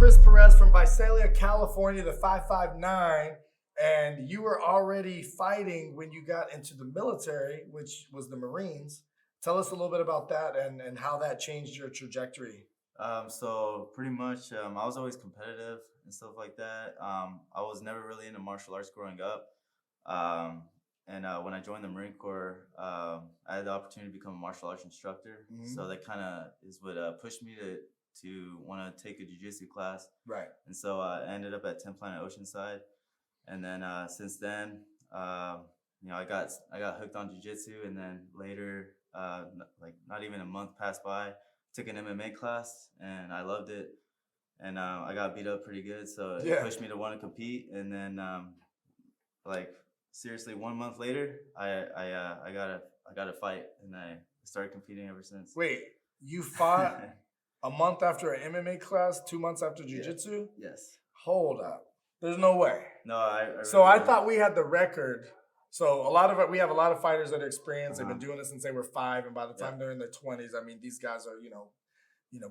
Chris Perez from Visalia, California, the 559, and you were already fighting when you got into the military, which was the Marines. Tell us a little bit about that and how that changed your trajectory. So pretty much, I was always competitive and stuff like that. I was never really into martial arts growing up. And when I joined the Marine Corps, I had the opportunity to become a martial arts instructor. So that kind of is what pushed me to want to take a jiu-jitsu class. Right. And so I ended up at Planet Oceanside. And then since then, I got hooked on jiu-jitsu, and then later, like not even a month passed by, took an MMA class, and I loved it. And I got beat up pretty good, so it pushed me to want to compete. And then, like seriously, 1 month later, I got a fight, and I started competing ever since. Wait, you fought a month after an MMA class, 2 months after jiu-jitsu? Yeah. Yes. Hold up. There's no way. No, I so I thought we had the record. So we have a lot of fighters that are experienced. They've been doing it since they were 5, and by the time they're in their 20s, I mean, these guys are,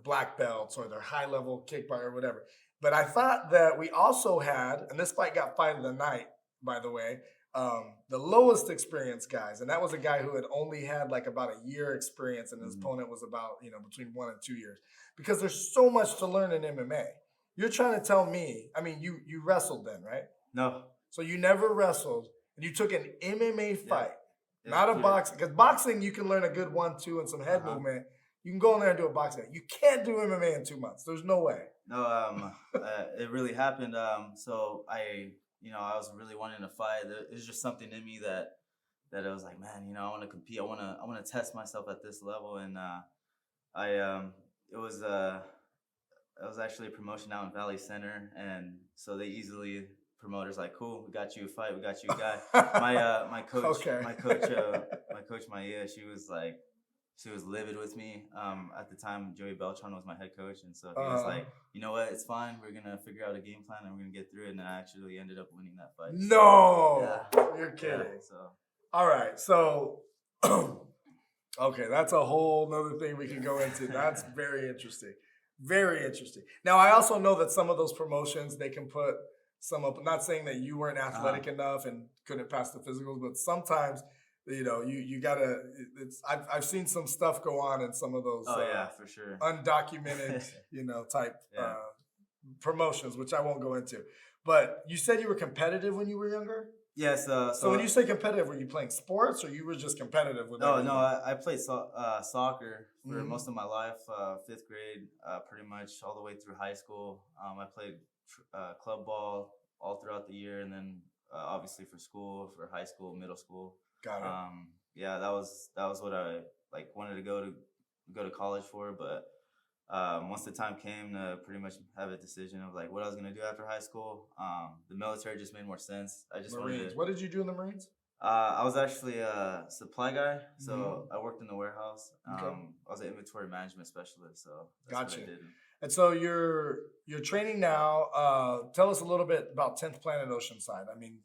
black belts, or they're high-level kickboxer or whatever. But I thought that we also had, and this fight got fight of the night, by the way, the lowest experienced guys. And that was a guy who had only had like about a year experience, and his opponent was about, between 1 and 2 years. Because there's so much to learn in MMA. You're trying to tell me, I mean, you wrestled then, right? No. So you never wrestled, and you took an MMA fight, not a boxing. Because boxing, you can learn a good 1-2 and some head movement. You can go in there and do a boxing. You can't do MMA in 2 months. There's no way. No, it really happened. So I was really wanting to fight. It was just something in me that I was like, man, I want to compete. I want to test myself at this level. And it was actually a promotion out in Valley Center, and so they easily, promoters like, cool, we got you a fight, we got you a guy. My coach, Maya, she was livid with me. At the time, Joey Beltran was my head coach, and so he was like, you know what, it's fine, we're gonna figure out a game plan and we're gonna get through it. And I actually ended up winning that fight. No, you're kidding. Yeah, so all right, so okay, that's a whole nother thing we can go into. That's very interesting. Very interesting. Now, I also know that some of those promotions, they can put some up. I'm not saying that you weren't athletic enough and couldn't pass the physicals, but sometimes, you gotta. I've seen some stuff go on in some of those. For sure. Undocumented, type promotions, which I won't go into. But you said you were competitive when you were younger. Yes. So when you say competitive, were you playing sports, or you were just competitive with? No. I played soccer for most of my life. 5th grade, pretty much all the way through high school. I played club ball all throughout the year, and then obviously for school, for high school, middle school. Got it. That was what I wanted to go to college for, but once the time came to pretty much have a decision of what I was gonna do after high school, the military just made more sense. I just Marines. What did you do in the Marines? I was actually a supply guy, so I worked in the warehouse. I was an inventory management specialist, so that's what I did. And so you're training now. Tell us a little bit about 10th Planet Oceanside. I mean,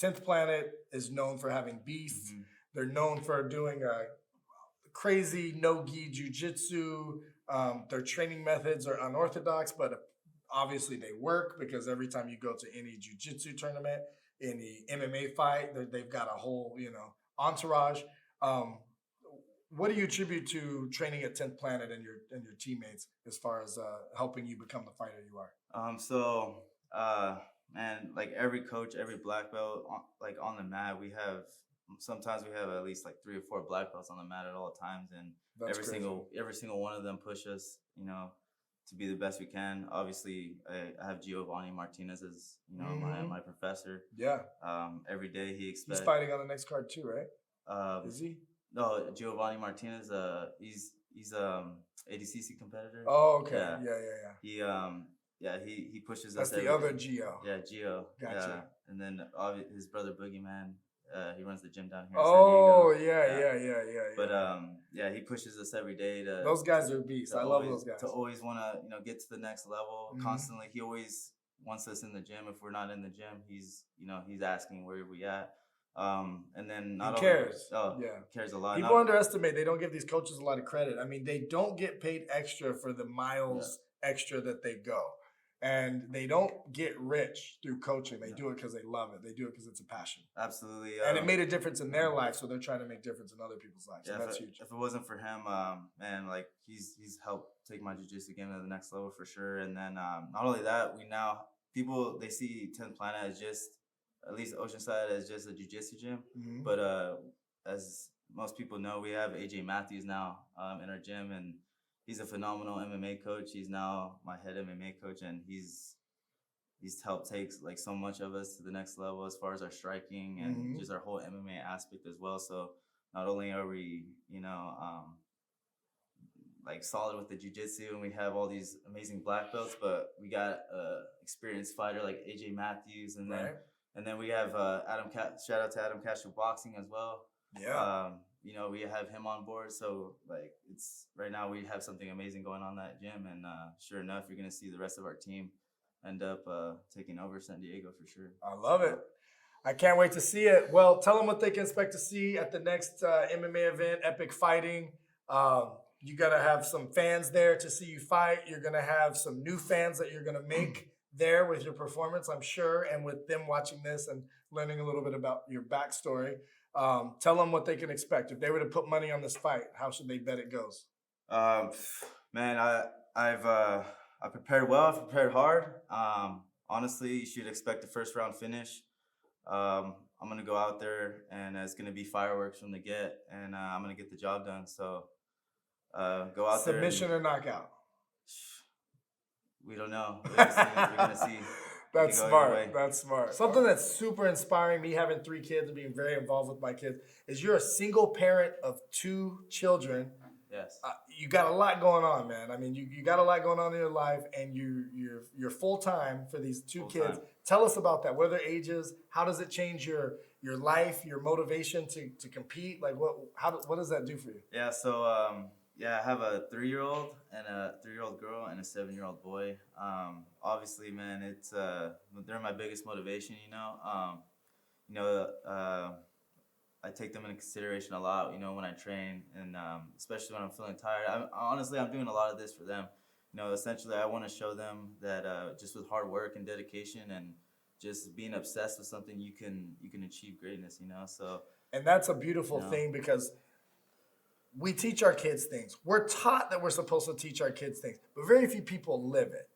10th Planet is known for having beasts. They're known for doing crazy no-gi jiu-jitsu. Their training methods are unorthodox, but obviously they work, because every time you go to any jiu-jitsu tournament, any MMA fight, they've got a whole, entourage. What do you attribute to training at 10th Planet and your teammates as far as helping you become the fighter you are? Man, every coach, every black belt, on the mat, sometimes we have at least 3 or 4 black belts on the mat at all times, and every single one of them push us, to be the best we can. Obviously, I have Giovanni Martinez as my professor. Yeah. Every day he's fighting on the next card too, right? Is he? No, Giovanni Martinez. He's ADCC competitor. Oh, okay. Yeah. He pushes us. That's the other Gio. Yeah, Gio. Gotcha. Yeah. And then his brother Boogeyman. He runs the gym down here. Oh, in San Diego. Yeah. But he pushes us every day to. Those guys are beasts. I love those guys. To always want to get to the next level constantly. He always wants us in the gym. If we're not in the gym, he's asking where we at. And then he cares. Cares a lot. People underestimate. They don't give these coaches a lot of credit. I mean, they don't get paid extra for the miles extra that they go. And they don't get rich through coaching. They do it because they love it. They do it because it's a passion. Absolutely. And it made a difference in their life, so they're trying to make difference in other people's lives. Yeah, So that's huge. If it wasn't for him, man, like he's helped take my jiu-jitsu game to the next level for sure. And then not only that, people they see 10th Planet as just, at least Oceanside, as just a jiu-jitsu gym. Mm-hmm. But as most people know, we have AJ Matthews now in our gym, and he's a phenomenal MMA coach. He's now my head MMA coach, and he's helped take like so much of us to the next level as far as our striking and just our whole MMA aspect as well. So not only are we, like solid with the jiu-jitsu and we have all these amazing black belts, but we got a experienced fighter like AJ Matthews, and then we have shout out to Adam Castro Boxing as well. Yeah. We have him on board, so like it's right now we have something amazing going on in that gym, and sure enough, you're gonna see the rest of our team end up taking over San Diego for sure. I love it. I can't wait to see it. Well, tell them what they can expect to see at the next MMA event, Epic Fighting. You're going to have some fans there to see you fight. You're going to have some new fans that you're going to make there with your performance, I'm sure, and with them watching this and learning a little bit about your backstory. Tell them what they can expect. If they were to put money on this fight, how should they bet it goes? Man, I prepared well. I prepared hard. Honestly, you should expect a first round finish. I'm gonna go out there, and it's gonna be fireworks from the get, and I'm gonna get the job done. So go out there. Submission or knockout? We don't know. We're gonna see. That's smart. That's smart. Something that's super inspiring, me having 3 kids and being very involved with my kids, is you're a single parent of 2 children. Yes. You got a lot going on, man. I mean, you got a lot going on in your life, and you're full time for these 2 kids. Tell us about that. What are their ages? How does it change your life, your motivation to compete? Like, what does that do for you? Yeah. So I have a 3-year-old and a 3-year-old girl and a 7-year-old boy. Obviously, man, it's they're my biggest motivation. I take them into consideration a lot, when I train, and especially when I'm feeling tired. I'm doing a lot of this for them. Essentially, I want to show them that just with hard work and dedication and just being obsessed with something, you can achieve greatness. So, and that's a beautiful thing, because we teach our kids things. We're taught that we're supposed to teach our kids things, but very few people live it.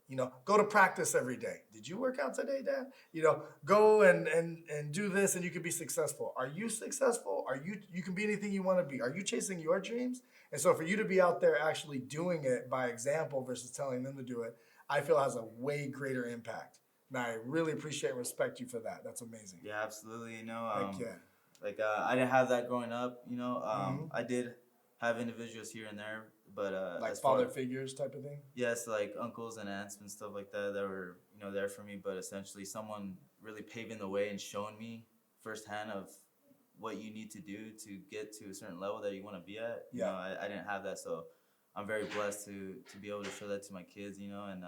Go to practice every day. Did you work out today, Dad? Go and do this, and you can be successful. Are you successful? You can be anything you want to be. Are you chasing your dreams? And so for you to be out there actually doing it by example versus telling them to do it, I feel has a way greater impact. And I really appreciate and respect you for that. That's amazing. Yeah, absolutely. I didn't have that growing up. I did have individuals here and there, but like father figures type of thing. Yes, like uncles and aunts and stuff like that were there for me. But essentially, someone really paving the way and showing me firsthand of what you need to do to get to a certain level that you want to be at. I didn't have that, so I'm very blessed to be able to show that to my kids. And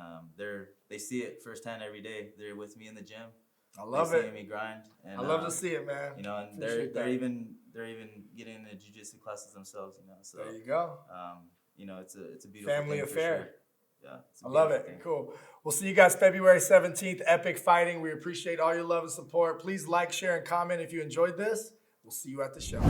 they see it firsthand every day. They're with me in the gym. I love they it. See me grind. And, I love to see it, man. And they're even getting into jiu-jitsu classes themselves. So there you go. It's a beautiful family thing affair. For sure. Yeah, I love it. Thing. Cool. We'll see you guys February 17th, Epic Fighting. We appreciate all your love and support. Please like, share, and comment if you enjoyed this. We'll see you at the show.